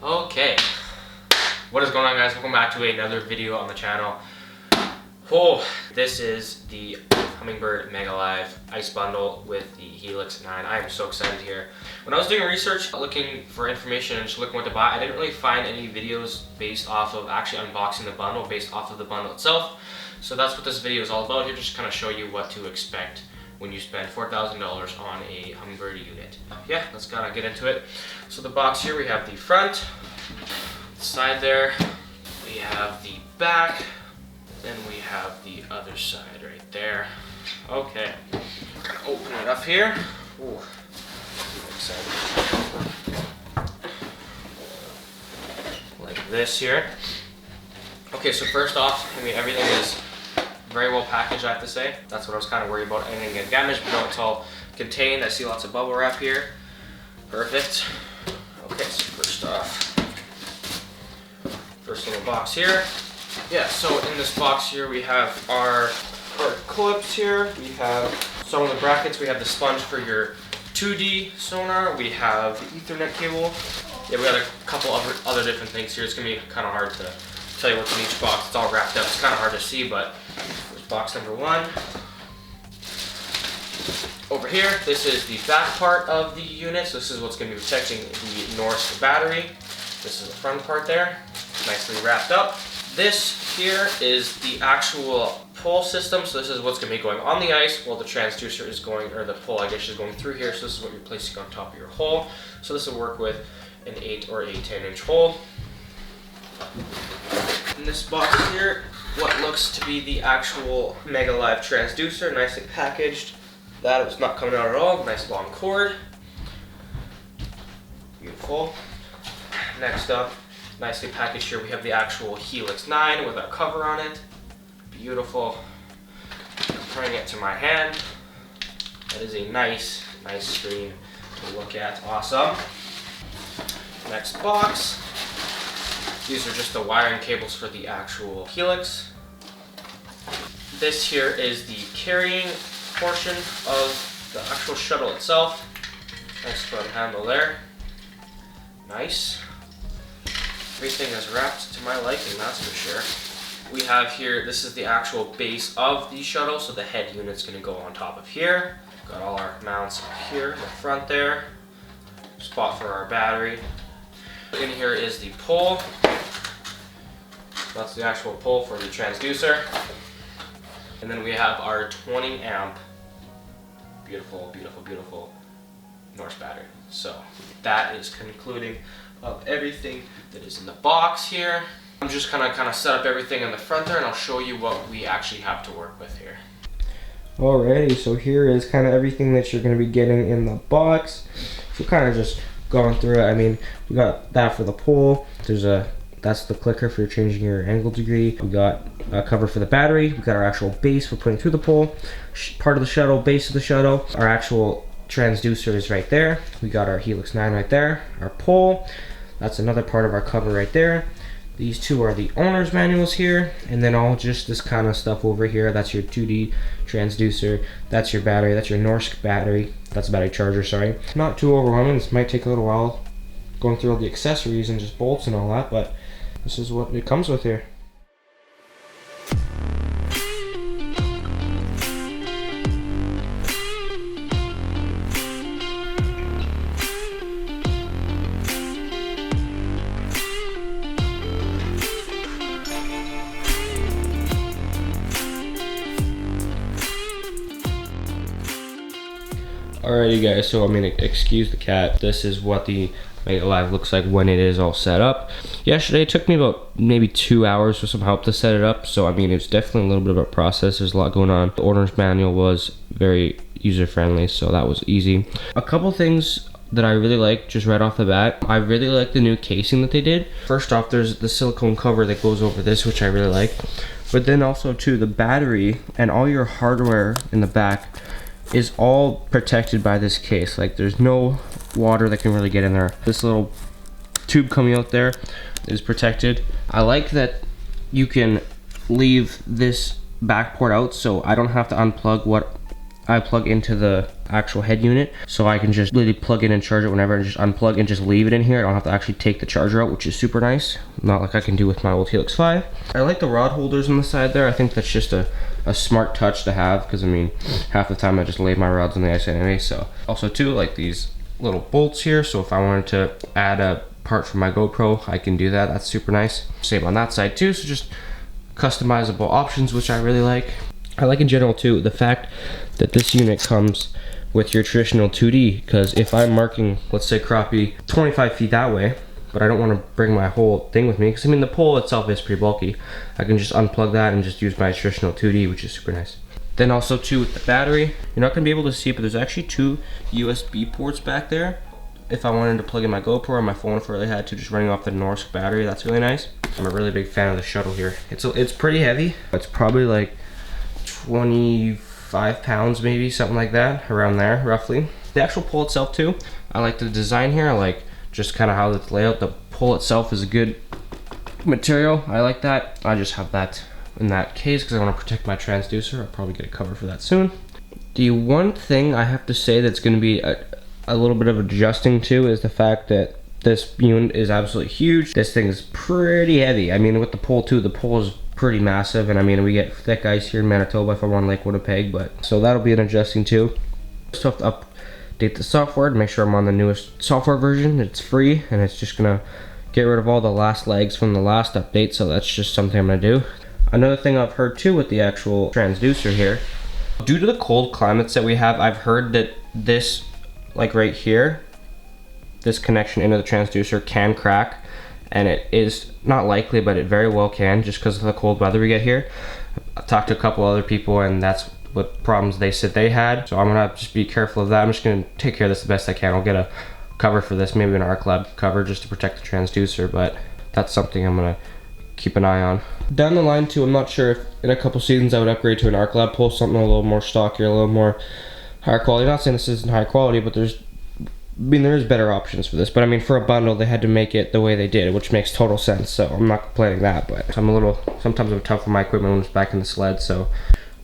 Okay, what is going on, guys? Welcome back to another video on the channel. Oh, this is the Humminbird Mega Live Ice Bundle with the Helix 9. I am so excited here. When I was doing research, looking for information and just looking what to buy, I didn't really find any videos based off of actually unboxing the bundle, based off of the bundle itself. So that's what this video is all about here, just kind of show you what to expect when you spend $4,000 on a Humminbird unit. Yeah, let's kind of get into it. So the box here, we have the front, the side there, we have the back, then we have the other side right there. Okay, gonna open it up here. Ooh, excited. Like this here. Okay, so first off, I mean, everything is very well packaged, I have to say. That's what I was kind of worried about. Anything get damaged, but no, it's all contained. I see lots of bubble wrap here. Perfect. Okay, so first off, first little box here. Yeah, so in this box here we have our clips here. We have some of the brackets. We have the sponge for your 2D sonar. We have the Ethernet cable. Yeah, we got a couple other different things here. It's gonna be kind of hard to tell you what's in each box. It's all wrapped up. It's kind of hard to see, but here's box number one. Over here, this is the back part of the unit. So this is what's going to be protecting the Norsk battery. This is the front part there, nicely wrapped up. This here is the actual pole system. So this is what's going to be going on the ice while the transducer is going, or the pole I guess is going through here. So this is what you're placing on top of your hole. So this will work with an 8 or a 10-inch hole. In this box here, what looks to be the actual Mega Live transducer, nicely packaged. That is not coming out at all. Nice long cord. Beautiful. Next up, nicely packaged here, we have the actual Helix 9 with our cover on it. Beautiful. Comparing it to my hand, that is a nice screen to look at. Awesome. Next box. These are just the wiring cables for the actual Helix. This here is the carrying portion of the actual shuttle itself. Nice front handle there. Nice. Everything is wrapped to my liking, that's for sure. We have here, this is the actual base of the shuttle, so the head unit's going to go on top of here. Got all our mounts up here in the front there. Spot for our battery. In here is the pole. That's the actual pole for the transducer. And then we have our 20 amp, beautiful Norsk battery. So that is concluding of everything that is in the box here. I'm just kind of set up everything in the front there, and I'll show you what we actually have to work with here. Alrighty, so here is kind of everything that you're going to be getting in the box. So kind of just going through it. I mean, we got that for the pole. That's the clicker for changing your angle degree. We got a cover for the battery. We got our actual base for putting through the pole. Part of the shuttle, base of the shuttle. Our actual transducer is right there. We got our Helix 9 right there. Our pole. That's another part of our cover right there. These two are the owner's manuals here. And then all just this kind of stuff over here. That's your 2D transducer. That's your battery. That's your Norsk battery. That's a battery charger, sorry. Not too overwhelming. This might take a little while going through all the accessories and just bolts and all that, but this is what it comes with here. Alrighty guys, so I mean, excuse the cat. This is what the Mega Live looks like when it is all set up. Yesterday it took me about maybe 2 hours with some help to set it up, so I mean, it's definitely a little bit of a process. There's a lot going on. The owner's manual was very user friendly, so that was easy. A couple things that I really like just right off the bat. I really like the new casing that they did. First off, there's the silicone cover that goes over this, which I really like. But then also too, the battery and all your hardware in the back is all protected by this case. Like, there's no water that can really get in there. This little tube coming out there is protected. I like that you can leave this back port out, so I don't have to unplug what I plug into the actual head unit, so I can just literally plug in and charge it whenever, and just unplug and just leave it in here. I don't have to actually take the charger out, which is super nice. Not like I can do with my old Helix 5. I like the rod holders on the side there. I think that's just a smart touch to have, because I mean, half the time I just lay my rods on the ice anyway. So also too, like these little bolts here, so if I wanted to add a part for my GoPro, I can do that. That's super nice. Same on that side too, so just customizable options, which I really like. I like in general too the fact that this unit comes with your traditional 2D, because if I'm marking, let's say crappie 25 feet that way, but I don't want to bring my whole thing with me, because I mean the pole itself is pretty bulky, I can just unplug that and just use my traditional 2D, which is super nice. Then also too, with the battery, you're not going to be able to see it, but there's actually 2 USB ports back there. If I wanted to plug in my GoPro or my phone, if I really had to, just running off the Norsk battery, that's really nice. I'm a really big fan of the shuttle here. It's pretty heavy. It's probably like 25 pounds maybe, something like that, around there roughly. The actual pole itself too, I like the design here. I like just kind of how it's laid out. The pole itself is a good material. I like that. I just have that in that case because I want to protect my transducer. I'll probably get a cover for that soon. The one thing I have to say that's going to be a little bit of adjusting to is the fact that this unit is absolutely huge. This thing is pretty heavy. I mean, with the pole too, the pole is pretty massive, and I mean, we get thick ice here in Manitoba if I'm on Lake Winnipeg, but so that'll be an adjusting too. Just have to update the software to make sure I'm on the newest software version. It's free, and it's just gonna get rid of all the last legs from the last update, so that's just something I'm gonna do. Another thing I've heard too with the actual transducer here, due to the cold climates that we have, I've heard that this, like right here, this connection into the transducer can crack, and it is not likely, but it very well can, just because of the cold weather we get here. I talked to a couple other people, and that's what problems they said they had, so I'm gonna just be careful of that. I'm just gonna take care of this the best I can. I'll get a cover for this, maybe an Arc Lab cover just to protect the transducer, but that's something I'm gonna keep an eye on. Down the line too, I'm not sure if in a couple seasons I would upgrade to an Arc Lab pole, something a little more stockier, a little more higher quality. Not saying this isn't high quality, but there is better options for this, but I mean, for a bundle they had to make it the way they did, which makes total sense, so I'm not complaining that. But sometimes I'm tough with my equipment when it's back in the sled. So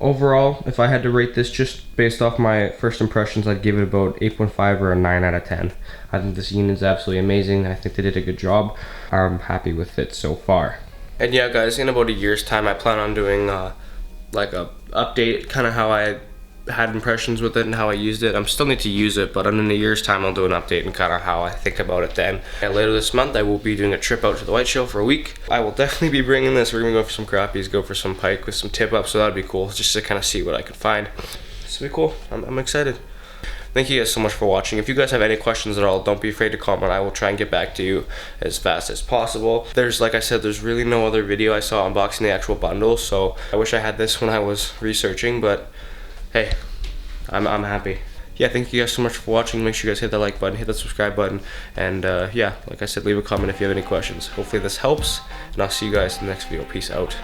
overall, if I had to rate this just based off my first impressions, I'd give it about 8.5 or a 9 out of 10. I think this unit is absolutely amazing. I think they did a good job. I'm happy with it so far. And yeah guys, in about a year's time I plan on doing like a update, kind of how I had impressions with it and how I used it. I'm still need to use it, but in a year's time I'll do an update and kind of how I think about it then. And later this month I will be doing a trip out to the White Shell for a week. I will definitely be bringing this. We're gonna go for some crappies, go for some pike with some tip ups, so that'd be cool, just to kind of see what I can find. This will be cool. I'm excited. Thank you guys so much for watching. If you guys have any questions at all, don't be afraid to comment. I will try and get back to you as fast as possible. Like I said, there's really no other video I saw unboxing the actual bundle, so I wish I had this when I was researching, but hey, I'm happy. Yeah, thank you guys so much for watching. Make sure you guys hit that like button, hit that subscribe button, and yeah, like I said, leave a comment if you have any questions. Hopefully this helps, and I'll see you guys in the next video. Peace out.